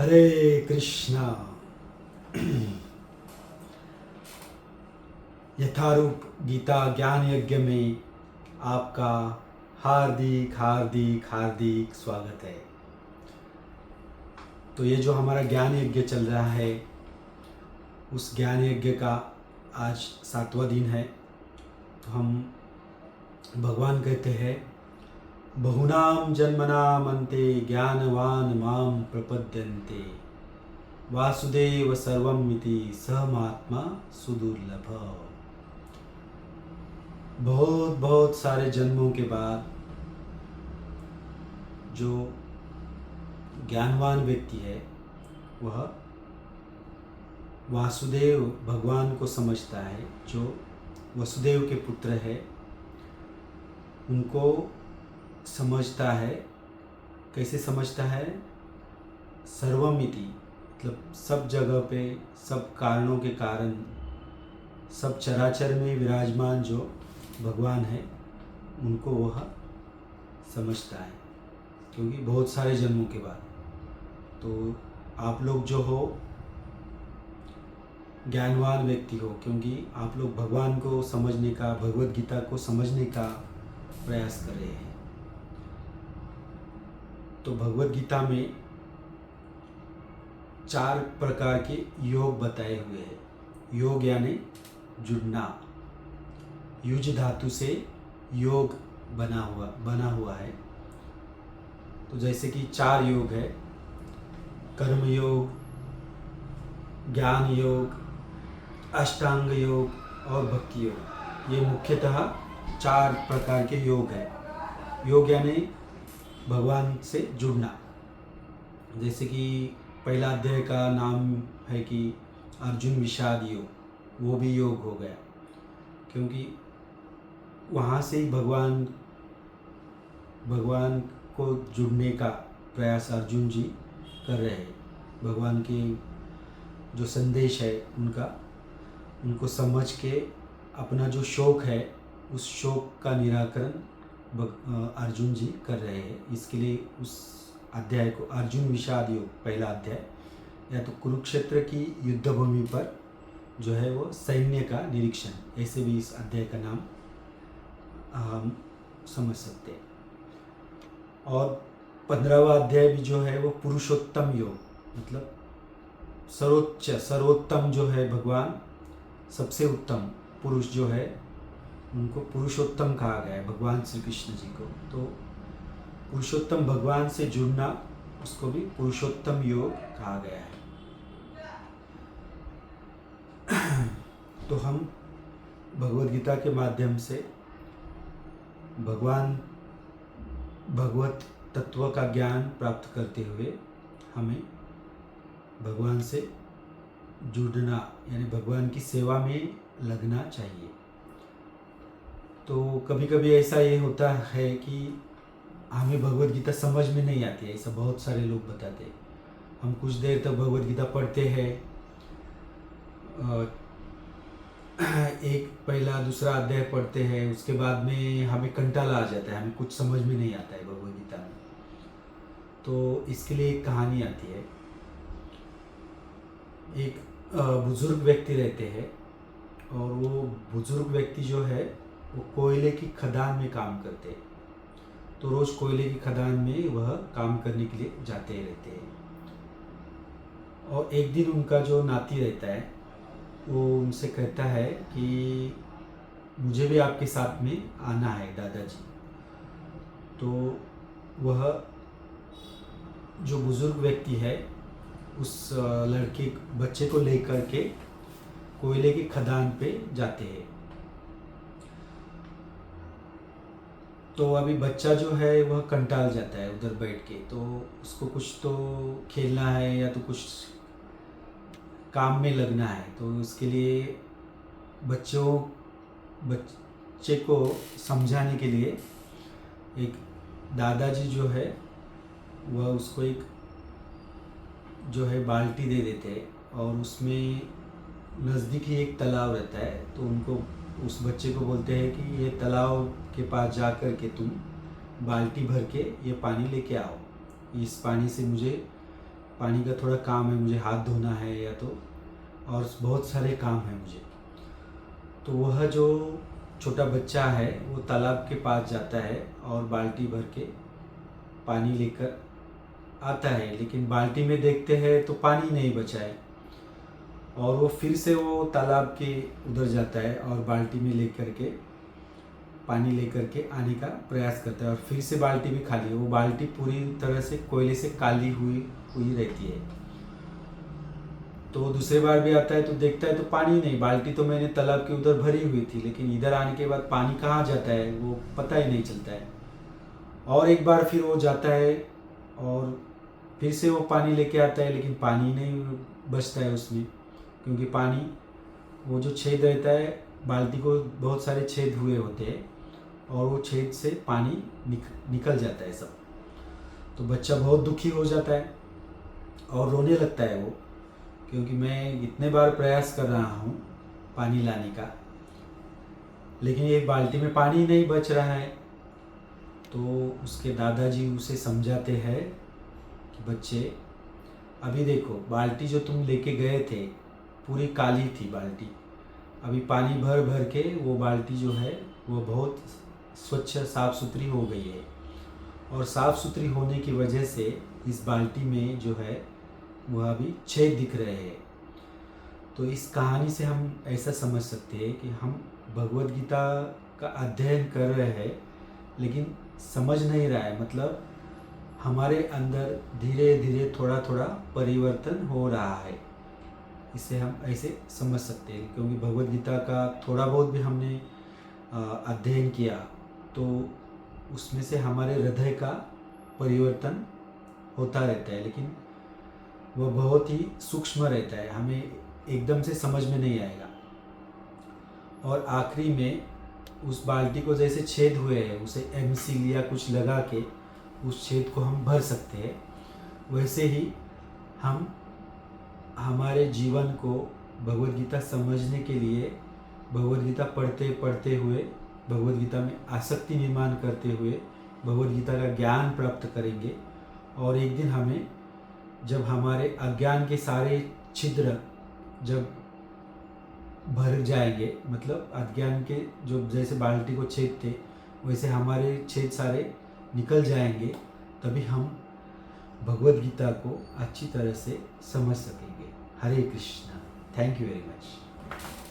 हरे कृष्णा। यथारूप गीता ज्ञान यज्ञ में आपका हार्दिक हार्दिक हार्दिक स्वागत है। तो ये जो हमारा ज्ञान यज्ञ चल रहा है, उस ज्ञान यज्ञ का आज 7वां दिन है। तो हम भगवान कहते हैं, बहुनाम जन्मनाम अन्ते ज्ञानवान माम प्रपद्यन्ते वासुदेव सर्वमिति सहमात्मा सुदुर्लभ। बहुत बहुत सारे जन्मों के बाद जो ज्ञानवान व्यक्ति है वह वासुदेव भगवान को समझता है, जो वसुदेव के पुत्र है उनको समझता है। कैसे समझता है? सर्वमिति, मतलब सब जगह पे, सब कारणों के कारण, सब चराचर में विराजमान जो भगवान है उनको वह समझता है, क्योंकि बहुत सारे जन्मों के बाद। तो आप लोग जो हो ज्ञानवान व्यक्ति हो, क्योंकि आप लोग भगवान को समझने का, भगवत गीता को समझने का प्रयास कर रहे हैं। तो भगवत गीता में 4 प्रकार के योग बताए हुए हैं। योग यानी जुड़ना, युज धातु से योग बना हुआ है। तो जैसे कि 4 योग है, कर्म योग, ज्ञान योग, अष्टांग योग और भक्ति योग। ये मुख्यतः 4 प्रकार के योग है। योग यानी भगवान से जुड़ना। जैसे कि पहला अध्याय का नाम है कि अर्जुन विषाद योग, वो भी योग हो गया, क्योंकि वहाँ से ही भगवान को जुड़ने का प्रयास अर्जुन जी कर रहे हैं। भगवान के जो संदेश है उनको समझ के अपना जो शोक है, उस शोक का निराकरण अर्जुन जी कर रहे हैं। इसके लिए उस अध्याय को अर्जुन विषाद योग, पहला अध्याय, या तो कुरुक्षेत्र की युद्ध भूमि पर जो है वो सैन्य का निरीक्षण, ऐसे भी इस अध्याय का नाम हम समझ सकते हैं। और 15वां अध्याय भी जो है वो पुरुषोत्तम योग, मतलब सर्वोत्तम जो है भगवान, सबसे उत्तम पुरुष जो है उनको पुरुषोत्तम कहा गया है, भगवान श्री कृष्ण जी को। तो पुरुषोत्तम भगवान से जुड़ना, उसको भी पुरुषोत्तम योग कहा गया है। तो हम भगवद गीता के माध्यम से भगवत तत्व का ज्ञान प्राप्त करते हुए हमें भगवान से जुड़ना, यानी भगवान की सेवा में लगना चाहिए। तो कभी कभी ऐसा ये होता है कि हमें भगवत गीता समझ में नहीं आती है, ऐसा बहुत सारे लोग बताते हैं। हम कुछ देर तक भगवत गीता पढ़ते हैं, एक पहला दूसरा अध्याय पढ़ते हैं, उसके बाद में हमें कंटाला आ जाता है, हमें कुछ समझ में नहीं आता है भगवत गीता में। तो इसके लिए एक कहानी आती है। एक बुजुर्ग व्यक्ति रहते हैं, और वो बुजुर्ग व्यक्ति जो है वो कोयले की खदान में काम करते हैं। तो रोज़ कोयले की खदान में वह काम करने के लिए जाते रहते हैं। और एक दिन उनका जो नाती रहता है वो उनसे कहता है कि मुझे भी आपके साथ में आना है दादाजी। तो वह जो बुजुर्ग व्यक्ति है उस बच्चे को लेकर के कोयले की खदान पे जाते हैं। तो अभी बच्चा जो है वह कंटाल जाता है उधर बैठ के, तो उसको कुछ तो खेलना है या तो कुछ काम में लगना है। तो उसके लिए बच्चे को समझाने के लिए एक दादाजी जो है वह उसको एक जो है बाल्टी दे देते हैं, और उसमें नज़दीक ही एक तालाब रहता है। तो उनको, उस बच्चे को बोलते हैं कि ये तालाब के पास जा कर के तुम बाल्टी भर के ये पानी लेके आओ, इस पानी से मुझे पानी का थोड़ा काम है, मुझे हाथ धोना है या तो और बहुत सारे काम है मुझे। तो वह जो छोटा बच्चा है वो तालाब के पास जाता है और बाल्टी भर के पानी लेकर आता है, लेकिन बाल्टी में देखते हैं तो पानी नहीं बचा है और वो फिर से वो तालाब के उधर जाता है और बाल्टी में लेकर के पानी लेकर के आने का प्रयास करता है और फिर से बाल्टी भी खाली है। वो बाल्टी पूरी तरह से कोयले से काली हुई रहती है। तो वो दूसरे बार भी आता है तो देखता है तो पानी नहीं, बाल्टी तो मैंने तालाब के उधर भरी हुई थी, लेकिन इधर आने के बाद पानी कहाँ जाता है वो पता ही नहीं चलता है। और एक बार फिर वो जाता है और फिर से वो पानी लेके आता है, लेकिन पानी नहीं बचता है उसमें, क्योंकि पानी वो जो छेद रहता है बाल्टी को बहुत सारे छेद हुए होते हैं और वो छेद से पानी निकल जाता है सब। तो बच्चा बहुत दुखी हो जाता है और रोने लगता है वो, क्योंकि मैं इतने बार प्रयास कर रहा हूँ पानी लाने का, लेकिन एक बाल्टी में पानी नहीं बच रहा है। तो उसके दादाजी उसे समझाते हैं कि बच्चे अभी देखो, बाल्टी जो तुम लेके गए थे पूरी काली थी बाल्टी, अभी पानी भर भर के वो बाल्टी जो है वो बहुत स्वच्छ साफ़ सुथरी हो गई है और साफ़ सुथरी होने की वजह से इस बाल्टी में जो है वह अभी छेद दिख रहे हैं। तो इस कहानी से हम ऐसा समझ सकते हैं कि हम भगवद गीता का अध्ययन कर रहे हैं लेकिन समझ नहीं रहा है, मतलब हमारे अंदर धीरे धीरे थोड़ा थोड़ा परिवर्तन हो रहा है। इसे हम ऐसे समझ सकते हैं, क्योंकि भगवद गीता का थोड़ा बहुत भी हमने अध्ययन किया तो उसमें से हमारे हृदय का परिवर्तन होता रहता है, लेकिन वह बहुत ही सूक्ष्म रहता है, हमें एकदम से समझ में नहीं आएगा। और आखिरी में उस बाल्टी को जैसे छेद हुए हैं उसे एमसील या कुछ लगा के उस छेद को हम भर सकते हैं, वैसे ही हम हमारे जीवन को भगवद गीता समझने के लिए भगवद गीता पढ़ते पढ़ते हुए, भगवद गीता में आसक्ति निर्माण करते हुए भगवद गीता का ज्ञान प्राप्त करेंगे। और एक दिन हमें जब हमारे अज्ञान के सारे छिद्र जब भर जाएंगे, मतलब अज्ञान के जो जैसे बाल्टी को छेद थे वैसे हमारे छेद सारे निकल जाएंगे, तभी हम भगवद गीता को अच्छी तरह से समझ सकेंगे। Hare Krishna. Thank you very much.